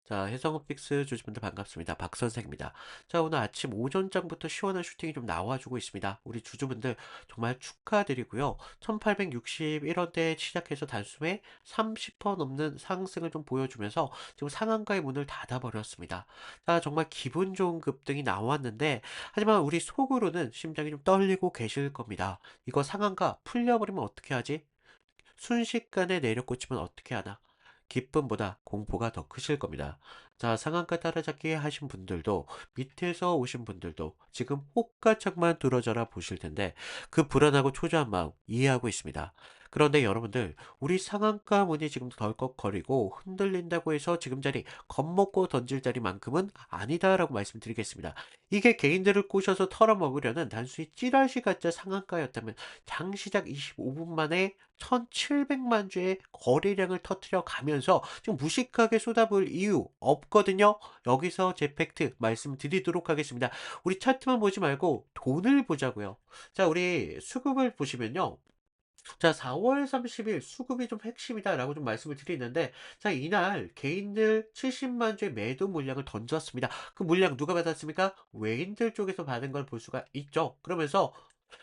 자, 해성업 픽스 주주분들 반갑습니다. 박 선생입니다. 자, 오늘 아침 오전장부터 시원한 슈팅이 좀 나와주고 있습니다. 우리 주주분들 정말 축하드리고요. 1861원대 시작해서 단숨에 30% 넘는 상승을 좀 보여주면서 지금 상한가의 문을 닫아버렸습니다. 자, 정말 기분 좋은 급등이 나왔는데, 하지만 우리 속으로는 심장이 좀 떨리고 계실 겁니다. 이거 상한가 풀려버리면 어떻게 하지? 순식간에 내려꽂히면 어떻게 하나? 기쁨보다 공포가 더 크실 겁니다. 자, 상한가 따라잡기 하신 분들도 밑에서 오신 분들도 지금 호가창만 들어져라 보실 텐데 그 불안하고 초조한 마음 이해하고 있습니다. 그런데 여러분들, 우리 상한가 문이 지금 덜컥거리고 흔들린다고 해서 지금 자리 겁먹고 던질 자리만큼은 아니다라고 말씀드리겠습니다. 이게 개인들을 꼬셔서 털어먹으려는 단순히 찌라시 가짜 상한가였다면 장시작 25분 만에 1,700만 주의 거래량을 터뜨려 가면서 지금 무식하게 쏟아부을 이유 없거든요. 여기서 제 팩트 말씀드리도록 하겠습니다. 우리 차트만 보지 말고 돈을 보자고요. 자, 우리 수급을 보시면요. 자, 4월 30일 수급이 좀 핵심이다라고 좀 말씀을 드리는데, 자, 이날 개인들 70만 주의 매도 물량을 던졌습니다. 그 물량 누가 받았습니까? 외인들 쪽에서 받은 걸 볼 수가 있죠. 그러면서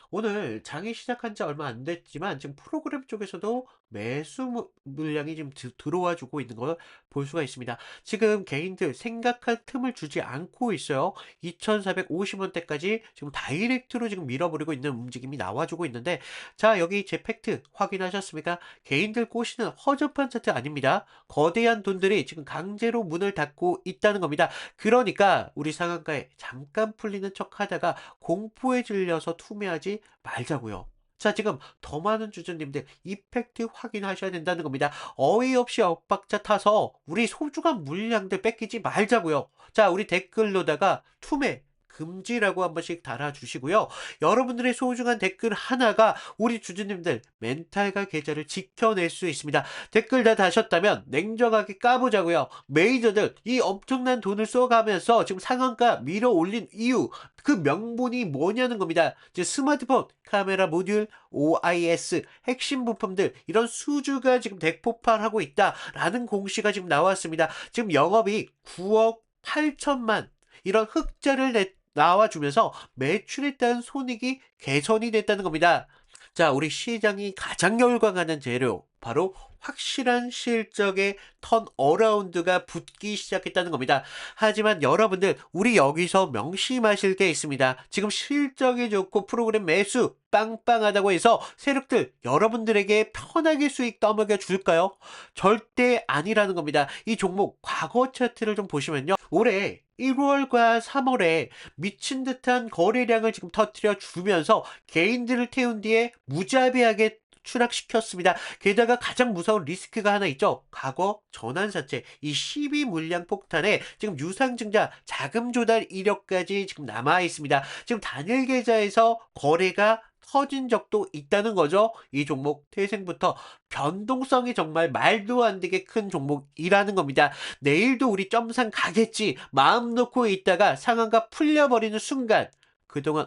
오늘 장이 시작한 지 얼마 안 됐지만 지금 프로그램 쪽에서도 매수 물량이 지금 들어와 주고 있는 걸 볼 수가 있습니다. 지금 개인들 생각할 틈을 주지 않고 있어요. 2,450원대까지 지금 다이렉트로 지금 밀어버리고 있는 움직임이 나와주고 있는데, 자, 여기 제 팩트 확인하셨습니까? 개인들 꼬시는 허접한 차트 아닙니다. 거대한 돈들이 지금 강제로 문을 닫고 있다는 겁니다. 그러니까 우리 상한가에 잠깐 풀리는 척 하다가 공포에 질려서 투매하지 말자고요. 자, 지금 더 많은 주주님들 이펙트 확인하셔야 된다는 겁니다. 어이없이 엇박자 타서 우리 소중한 물량들 뺏기지 말자고요. 자, 우리 댓글로다가 투매 금지라고 한 번씩 달아주시고요. 여러분들의 소중한 댓글 하나가 우리 주주님들 멘탈과 계좌를 지켜낼 수 있습니다. 댓글 다 다셨다면 냉정하게 까보자고요. 메이저들 이 엄청난 돈을 써가면서 지금 상한가 밀어 올린 이유, 그 명분이 뭐냐는 겁니다. 이제 스마트폰 카메라 모듈, OIS 핵심 부품들 이런 수주가 지금 대폭발하고 있다라는 공시가 지금 나왔습니다. 지금 영업이 9억 8천만 이런 흑자를 나와주면서 매출에 따른 손익이 개선이 됐다는 겁니다. 자, 우리 시장이 가장 열광하는 재료, 바로 확실한 실적의 턴어라운드가 붙기 시작했다는 겁니다. 하지만 여러분들, 우리 여기서 명심하실 게 있습니다. 지금 실적이 좋고 프로그램 매수 빵빵하다고 해서 세력들 여러분들에게 편하게 수익 떠먹여 줄까요? 절대 아니라는 겁니다. 이 종목 과거 차트를 좀 보시면요. 올해 1월과 3월에 미친 듯한 거래량을 지금 터뜨려 주면서 개인들을 태운 뒤에 무자비하게 추락시켰습니다. 게다가 가장 무서운 리스크가 하나 있죠. 과거 전환사채 이 12 물량 폭탄에 지금 유상증자 자금 조달 이력까지 지금 남아 있습니다. 지금 단일 계좌에서 거래가 터진 적도 있다는 거죠. 이 종목 태생부터 변동성이 정말 말도 안 되게 큰 종목이라는 겁니다. 내일도 우리 점상 가겠지 마음 놓고 있다가 상한가 풀려버리는 순간 그동안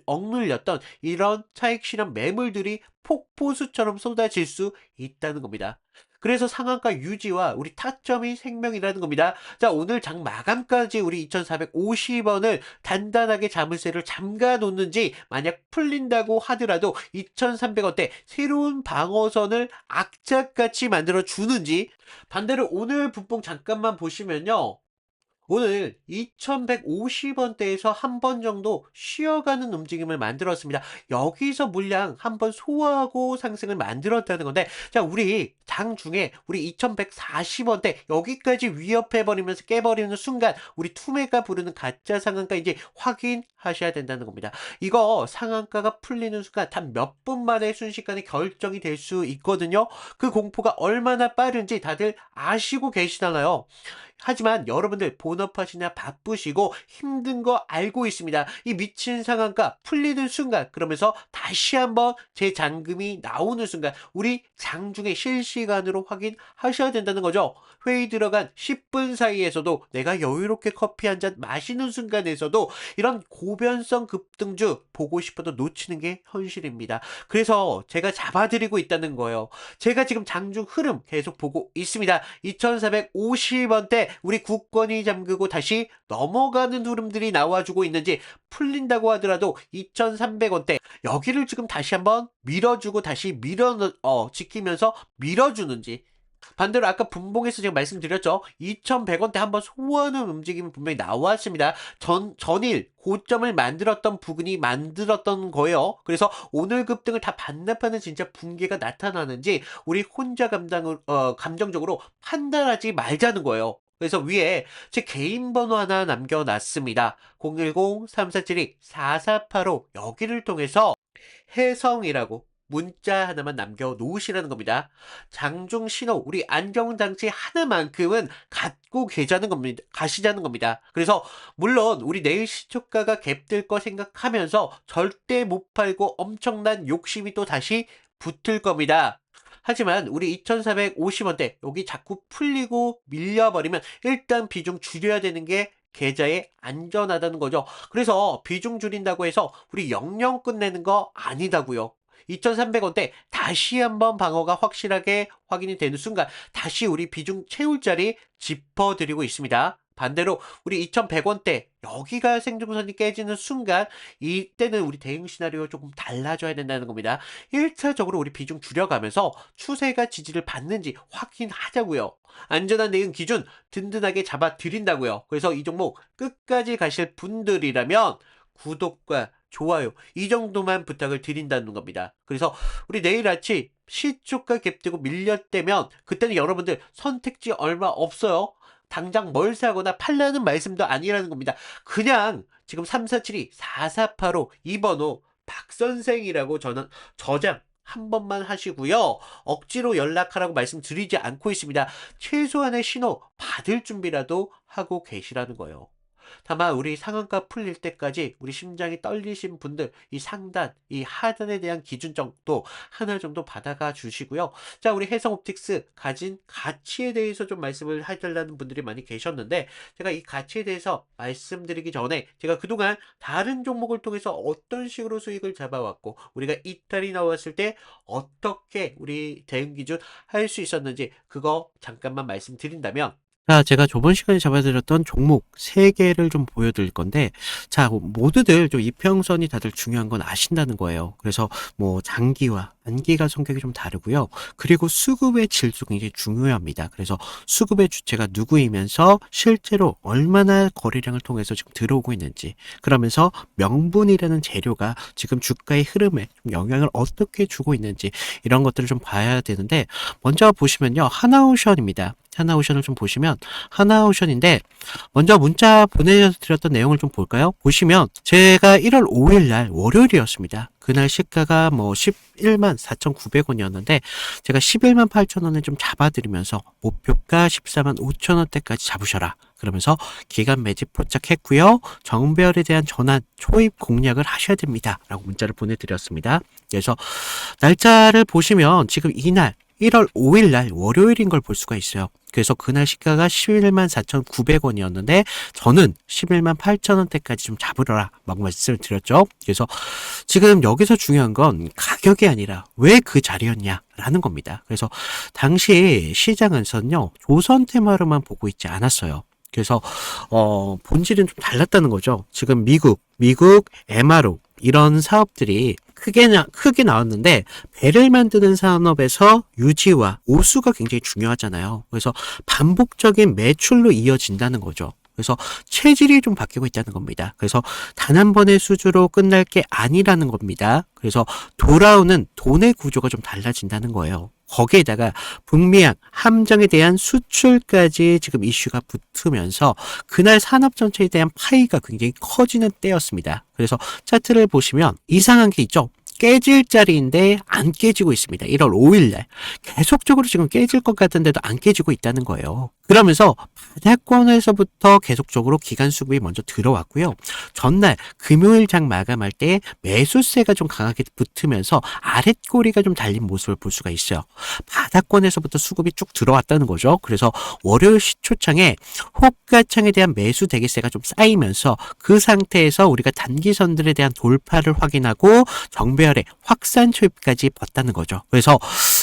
억눌렸던 이런 차익 실현 매물들이 폭포수처럼 쏟아질 수 있다는 겁니다. 그래서 상한가 유지와 우리 타점이 생명이라는 겁니다. 자, 오늘 장 마감까지 우리 2,450원을 단단하게 자물쇠를 잠가 놓는지 만약 풀린다고 하더라도 2,300원대 새로운 방어선을 악착같이 만들어 주는지, 반대로 오늘 분봉 잠깐만 보시면요. 오늘 2,150원대에서 한 번 정도 쉬어가는 움직임을 만들었습니다. 여기서 물량 한 번 소화하고 상승을 만들었다는 건데, 자, 우리 장중에 우리 2,140원대 여기까지 위협해버리면서 깨버리는 순간 우리 투매가 부르는 가짜 상한가 이제 확인하셔야 된다는 겁니다. 이거 상한가가 풀리는 순간 단 몇 분 만에 순식간에 결정이 될 수 있거든요. 그 공포가 얼마나 빠른지 다들 아시고 계시잖아요. 하지만 여러분들 본업하시냐 바쁘시고 힘든 거 알고 있습니다. 이 미친 상한가 풀리는 순간, 그러면서 다시 한번 제 잔금이 나오는 순간 우리 장중에 실시간으로 확인하셔야 된다는 거죠. 회의 들어간 10분 사이에서도 내가 여유롭게 커피 한 잔 마시는 순간에서도 이런 고변성 급등주 보고 싶어도 놓치는 게 현실입니다. 그래서 제가 잡아드리고 있다는 거예요. 제가 지금 장중 흐름 계속 보고 있습니다. 2,450원대 우리 국권이 잠그고 다시 넘어가는 흐름들이 나와주고 있는지, 풀린다고 하더라도 2,300원대 여기를 지금 다시 한번 밀어주고 다시 지키면서 밀어주는지, 반대로 아까 분봉에서 제가 말씀드렸죠. 2,100원대 한번 소화하는 움직임이 분명히 나왔습니다. 전일 고점을 만들었던 부근이 만들었던 거예요. 그래서 오늘 급등을 다 반납하는 진짜 분기가 나타나는지 우리 혼자 감정적으로 판단하지 말자는 거예요. 그래서 위에 제 개인 번호 하나 남겨놨습니다. 010-3472-4485 여기를 통해서 해성이라고 문자 하나만 남겨놓으시라는 겁니다. 장중 신호, 우리 안정장치 하나만큼은 갖고 가시자는 겁니다. 그래서 물론 우리 내일 시초가가 갭될 거 생각하면서 절대 못 팔고 엄청난 욕심이 또 다시 붙을 겁니다. 하지만 우리 2,450원대 여기 자꾸 풀리고 밀려버리면 일단 비중 줄여야 되는 게 계좌에 안전하다는 거죠. 그래서 비중 줄인다고 해서 우리 영영 끝내는 거 아니다고요. 2,300원대 다시 한번 방어가 확실하게 확인이 되는 순간 다시 우리 비중 채울 자리 짚어드리고 있습니다. 반대로 우리 2,100원대 여기가 생중선이 깨지는 순간 이때는 우리 대응 시나리오 조금 달라져야 된다는 겁니다. 1차적으로 우리 비중 줄여가면서 추세가 지지를 받는지 확인하자고요. 안전한 대응 기준 든든하게 잡아드린다고요. 그래서 이 종목 끝까지 가실 분들이라면 구독과 좋아요 이 정도만 부탁을 드린다는 겁니다. 그래서 우리 내일 아침 시초가 갭되고 밀렸다면 그때는 여러분들 선택지 얼마 없어요. 당장 뭘 사거나 팔라는 말씀도 아니라는 겁니다. 그냥 지금 3472-4485 이 번호 박선생이라고 저장 한 번만 하시고요. 억지로 연락하라고 말씀드리지 않고 있습니다. 최소한의 신호 받을 준비라도 하고 계시라는 거예요. 다만 우리 상한가 풀릴 때까지 우리 심장이 떨리신 분들 이 상단, 이 하단에 대한 기준점도 하나 정도 받아가 주시고요. 자, 우리 해성옵틱스 가진 가치에 대해서 좀 말씀을 해달라는 분들이 많이 계셨는데 제가 이 가치에 대해서 말씀드리기 전에 제가 그동안 다른 종목을 통해서 어떤 식으로 수익을 잡아왔고 우리가 이탈이 나왔을 때 어떻게 우리 대응 기준 할 수 있었는지 그거 잠깐만 말씀드린다면, 자, 제가 저번 시간에 잡아드렸던 종목 3개를 좀 보여드릴 건데, 자, 모두들 좀 이평선이 다들 중요한 건 아신다는 거예요. 그래서 뭐 장기와 단기가 성격이 좀 다르고요. 그리고 수급의 질도 굉장히 중요합니다. 그래서 수급의 주체가 누구이면서 실제로 얼마나 거래량을 통해서 지금 들어오고 있는지, 그러면서 명분이라는 재료가 지금 주가의 흐름에 좀 영향을 어떻게 주고 있는지 이런 것들을 좀 봐야 되는데, 먼저 보시면요. 하나오션입니다. 하나오션을 좀 보시면 하나오션인데 먼저 문자 보내드렸던 내용을 좀 볼까요? 보시면 제가 1월 5일 날 월요일이었습니다. 그날 시가가 뭐 11만 4,900원이었는데 제가 11만 8천원에 좀 잡아드리면서 목표가 14만 5천원대까지 잡으셔라. 그러면서 기간 매집 포착했고요. 정배열에 대한 전환, 초입 공략을 하셔야 됩니다. 라고 문자를 보내드렸습니다. 그래서 날짜를 보시면 지금 이날 1월 5일 날 월요일인 걸 볼 수가 있어요. 그래서 그날 시가가 11만 4,900원이었는데 저는 11만 8천원대까지 좀 잡으러라 막 말씀을 드렸죠. 그래서 지금 여기서 중요한 건 가격이 아니라 왜 그 자리였냐 라는 겁니다. 그래서 당시 시장에서는요 조선 테마로만 보고 있지 않았어요. 그래서 본질은 좀 달랐다는 거죠. 지금 미국 MRO 이런 사업들이 크게 나왔는데 배를 만드는 산업에서 유지와 오수가 굉장히 중요하잖아요. 그래서 반복적인 매출로 이어진다는 거죠. 그래서 체질이 좀 바뀌고 있다는 겁니다. 그래서 단 한 번의 수주로 끝날 게 아니라는 겁니다. 그래서 돌아오는 돈의 구조가 좀 달라진다는 거예요. 거기에다가 북미양 함정에 대한 수출까지 지금 이슈가 붙으면서 그날 산업 전체에 대한 파이가 굉장히 커지는 때였습니다. 그래서 차트를 보시면 이상한 게 있죠. 깨질 자리인데 안 깨지고 있습니다. 1월 5일 날 계속적으로 지금 깨질 것 같은데도 안 깨지고 있다는 거예요. 그러면서 바닥권에서부터 계속적으로 기간 수급이 먼저 들어왔고요. 전날 금요일 장 마감할 때 매수세가 좀 강하게 붙으면서 아랫꼬리가 좀 달린 모습을 볼 수가 있어요. 바닥권에서부터 수급이 쭉 들어왔다는 거죠. 그래서 월요일 시초창에 호가창에 대한 매수 대기세가 좀 쌓이면서 그 상태에서 우리가 단기선들에 대한 돌파를 확인하고 정배열에 차례 확산 초입까지 봤다는 거죠. 그래서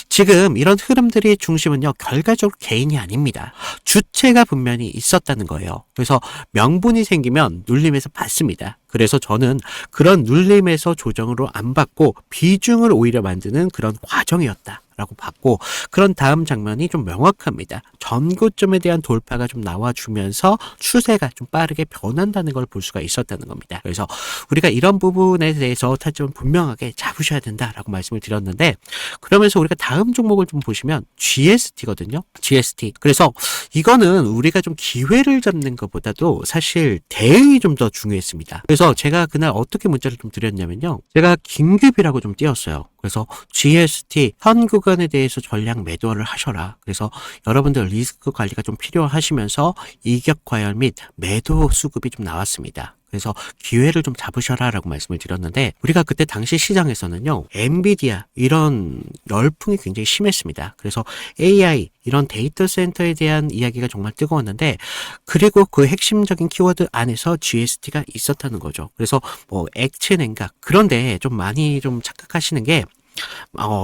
지금 이런 흐름들이 중심은요, 결과적으로 개인이 아닙니다. 주체가 분명히 있었다는 거예요. 그래서 명분이 생기면 눌림에서 받습니다. 그래서 저는 그런 눌림에서 조정으로 안 받고 비중을 오히려 만드는 그런 과정이었다 라고 봤고, 그런 다음 장면이 좀 명확합니다. 전고점에 대한 돌파가 좀 나와주면서 추세가 좀 빠르게 변한다는 걸 볼 수가 있었다는 겁니다. 그래서 우리가 이런 부분에 대해서 타점을 분명하게 잡으셔야 된다라고 말씀을 드렸는데, 그러면서 우리가 다음 종목을 좀 보시면 GST거든요. GST. 그래서 이거는 우리가 좀 기회를 잡는 것보다도 사실 대응이 좀 더 중요했습니다. 그래서 제가 그날 어떻게 문자를 좀 드렸냐면요, 제가 긴급이라고 좀 띄웠어요. 그래서 GST 현 구간에 대해서 전량 매도를 하셔라. 그래서 여러분들 리스크 관리가 좀 필요하시면서 이격 과열 및 매도 수급이 좀 나왔습니다. 그래서 기회를 좀 잡으셔라 라고 말씀을 드렸는데, 우리가 그때 당시 시장에서는요, 엔비디아 이런 열풍이 굉장히 심했습니다. 그래서 AI 이런 데이터 센터에 대한 이야기가 정말 뜨거웠는데, 그리고 그 핵심적인 키워드 안에서 GST가 있었다는 거죠. 그래서 뭐 액체 냉각, 그런데 좀 많이 좀 착각하시는 게,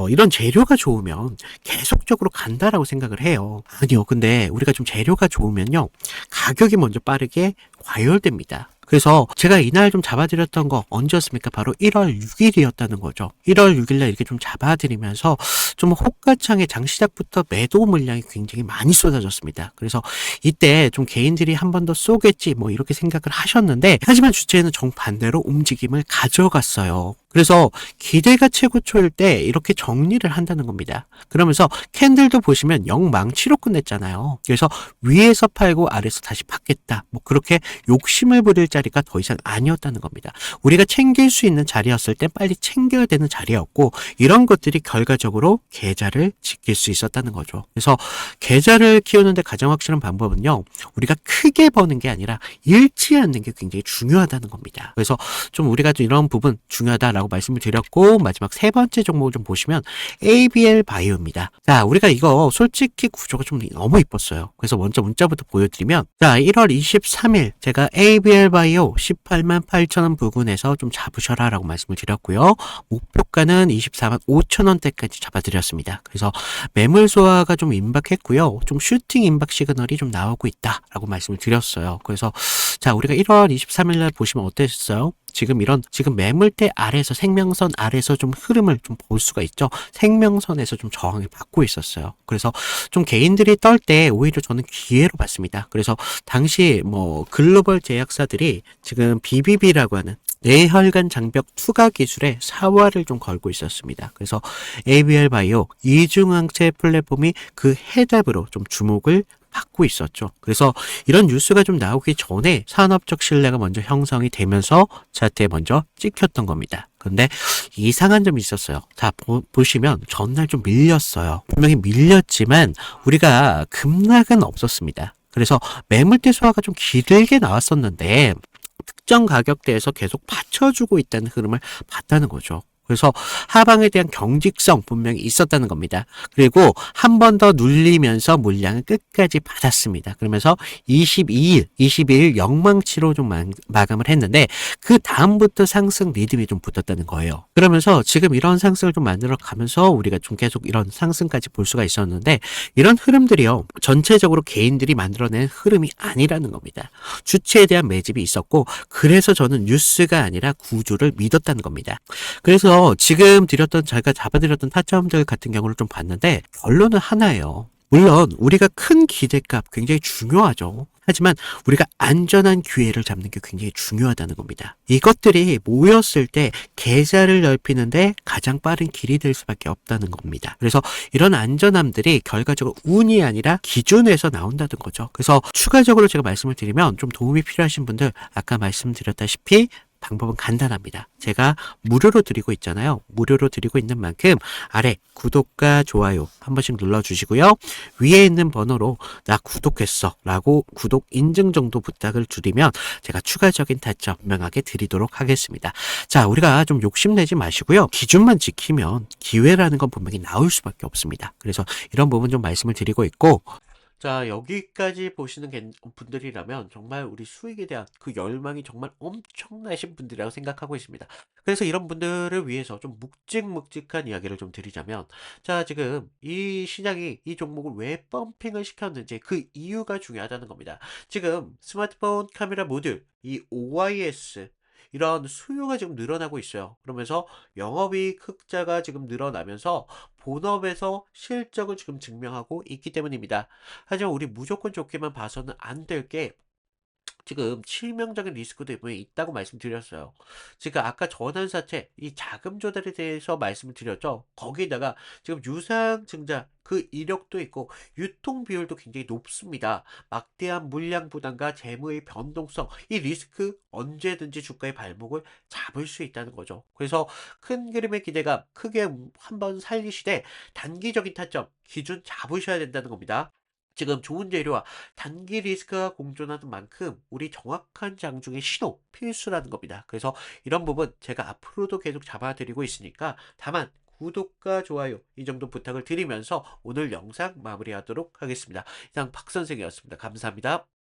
이런 재료가 좋으면 계속적으로 간다라고 생각을 해요. 아니요. 근데 우리가 좀 재료가 좋으면요, 가격이 먼저 빠르게 과열됩니다. 그래서 제가 이날 좀 잡아드렸던 거 언제였습니까? 바로 1월 6일이었다는 거죠. 1월 6일날 이렇게 좀 잡아드리면서 좀 호가창에 장시작부터 매도 물량이 굉장히 많이 쏟아졌습니다. 그래서 이때 좀 개인들이 한 번 더 쏘겠지 뭐 이렇게 생각을 하셨는데, 하지만 주체는 정반대로 움직임을 가져갔어요. 그래서 기대가 최고초일 때 이렇게 정리를 한다는 겁니다. 그러면서 캔들도 보시면 영망치로 끝냈잖아요. 그래서 위에서 팔고 아래에서 다시 받겠다, 뭐 그렇게 욕심을 부릴 자리가 더 이상 아니었다는 겁니다. 우리가 챙길 수 있는 자리였을 때 빨리 챙겨야 되는 자리였고, 이런 것들이 결과적으로 계좌를 지킬 수 있었다는 거죠. 그래서 계좌를 키우는데 가장 확실한 방법은요, 우리가 크게 버는 게 아니라 잃지 않는 게 굉장히 중요하다는 겁니다. 그래서 좀 우리가 좀 이런 부분 중요하다라고 말씀을 드렸고, 마지막 세 번째 종목을 좀 보시면 ABL 바이오입니다. 자, 우리가 이거 솔직히 구조가 좀 너무 이뻤어요. 그래서 먼저 문자부터 보여드리면, 자, 1월 23일 제가 ABL 바이오 18만 8천원 부근에서 좀 잡으셔라 라고 말씀을 드렸고요. 목표가는 24만 5천원대까지 잡아드렸습니다. 그래서 매물 소화가 좀 임박했고요. 좀 슈팅 임박 시그널이 좀 나오고 있다 라고 말씀을 드렸어요. 그래서 자, 우리가 1월 23일 날 보시면 어땠어요? 지금 매물대 아래에서, 생명선 아래에서 좀 흐름을 좀 볼 수가 있죠. 생명선에서 좀 저항을 받고 있었어요. 그래서 좀 개인들이 떨 때 오히려 저는 기회로 봤습니다. 그래서 당시 뭐 글로벌 제약사들이 지금 BBB라고 하는 뇌혈관 장벽 투과 기술에 사활을 좀 걸고 있었습니다. 그래서 ABL 바이오 이중항체 플랫폼이 그 해답으로 좀 주목을 받고 있었죠. 그래서 이런 뉴스가 좀 나오기 전에 산업적 신뢰가 먼저 형성이 되면서 차트에 먼저 찍혔던 겁니다. 그런데 이상한 점이 있었어요. 자, 보시면 전날 좀 밀렸어요. 분명히 밀렸지만 우리가 급락은 없었습니다. 그래서 매물대 소화가 좀 길게 나왔었는데 특정 가격대에서 계속 받쳐주고 있다는 흐름을 봤다는 거죠. 그래서 하방에 대한 경직성 분명히 있었다는 겁니다. 그리고 한 번 더 눌리면서 물량을 끝까지 받았습니다. 그러면서 22일 영망치로 좀 마감을 했는데, 그 다음부터 상승 리듬이 좀 붙었다는 거예요. 그러면서 지금 이런 상승을 좀 만들어 가면서 우리가 좀 계속 이런 상승까지 볼 수가 있었는데, 이런 흐름들이요, 전체적으로 개인들이 만들어낸 흐름이 아니라는 겁니다. 주체에 대한 매집이 있었고, 그래서 저는 뉴스가 아니라 구조를 믿었다는 겁니다. 그래서 지금 제가 잡아드렸던 타점들 같은 경우를 좀 봤는데, 결론은 하나예요. 물론 우리가 큰 기대값 굉장히 중요하죠. 하지만 우리가 안전한 기회를 잡는 게 굉장히 중요하다는 겁니다. 이것들이 모였을 때 계좌를 넓히는데 가장 빠른 길이 될 수밖에 없다는 겁니다. 그래서 이런 안전함들이 결과적으로 운이 아니라 기준에서 나온다는 거죠. 그래서 추가적으로 제가 말씀을 드리면, 좀 도움이 필요하신 분들, 아까 말씀드렸다시피 방법은 간단합니다. 제가 무료로 드리고 있잖아요. 무료로 드리고 있는 만큼 아래 구독과 좋아요 한 번씩 눌러주시고요. 위에 있는 번호로 나 구독했어 라고 구독 인증 정도 부탁을 드리면 제가 추가적인 타점 분명하게 드리도록 하겠습니다. 자, 우리가 좀 욕심내지 마시고요. 기준만 지키면 기회라는 건 분명히 나올 수밖에 없습니다. 그래서 이런 부분 좀 말씀을 드리고 있고, 자, 여기까지 보시는 분들이라면 정말 우리 수익에 대한 그 열망이 정말 엄청나신 분들이라고 생각하고 있습니다. 그래서 이런 분들을 위해서 좀 묵직묵직한 이야기를 좀 드리자면, 자, 지금 이 시장이 이 종목을 왜 펌핑을 시켰는지 그 이유가 중요하다는 겁니다. 지금 스마트폰 카메라 모듈, 이 OIS, 이런 수요가 지금 늘어나고 있어요. 그러면서 영업이익 흑자가 지금 늘어나면서 본업에서 실적을 지금 증명하고 있기 때문입니다. 하지만 우리 무조건 좋게만 봐서는 안 될 게 지금 치명적인 리스크도 분명히 있다고 말씀드렸어요. 지금 아까 전환사채, 이 자금 조달에 대해서 말씀을 드렸죠. 거기에다가 지금 유상증자 그 이력도 있고 유통 비율도 굉장히 높습니다. 막대한 물량 부담과 재무의 변동성, 이 리스크 언제든지 주가의 발목을 잡을 수 있다는 거죠. 그래서 큰 그림의 기대감 크게 한번 살리시되 단기적인 타점 기준 잡으셔야 된다는 겁니다. 지금 좋은 재료와 단기 리스크가 공존하는 만큼 우리 정확한 장중의 신호 필수라는 겁니다. 그래서 이런 부분 제가 앞으로도 계속 잡아드리고 있으니까 다만 구독과 좋아요 이 정도 부탁을 드리면서 오늘 영상 마무리하도록 하겠습니다. 이상 박 선생이었습니다. 감사합니다.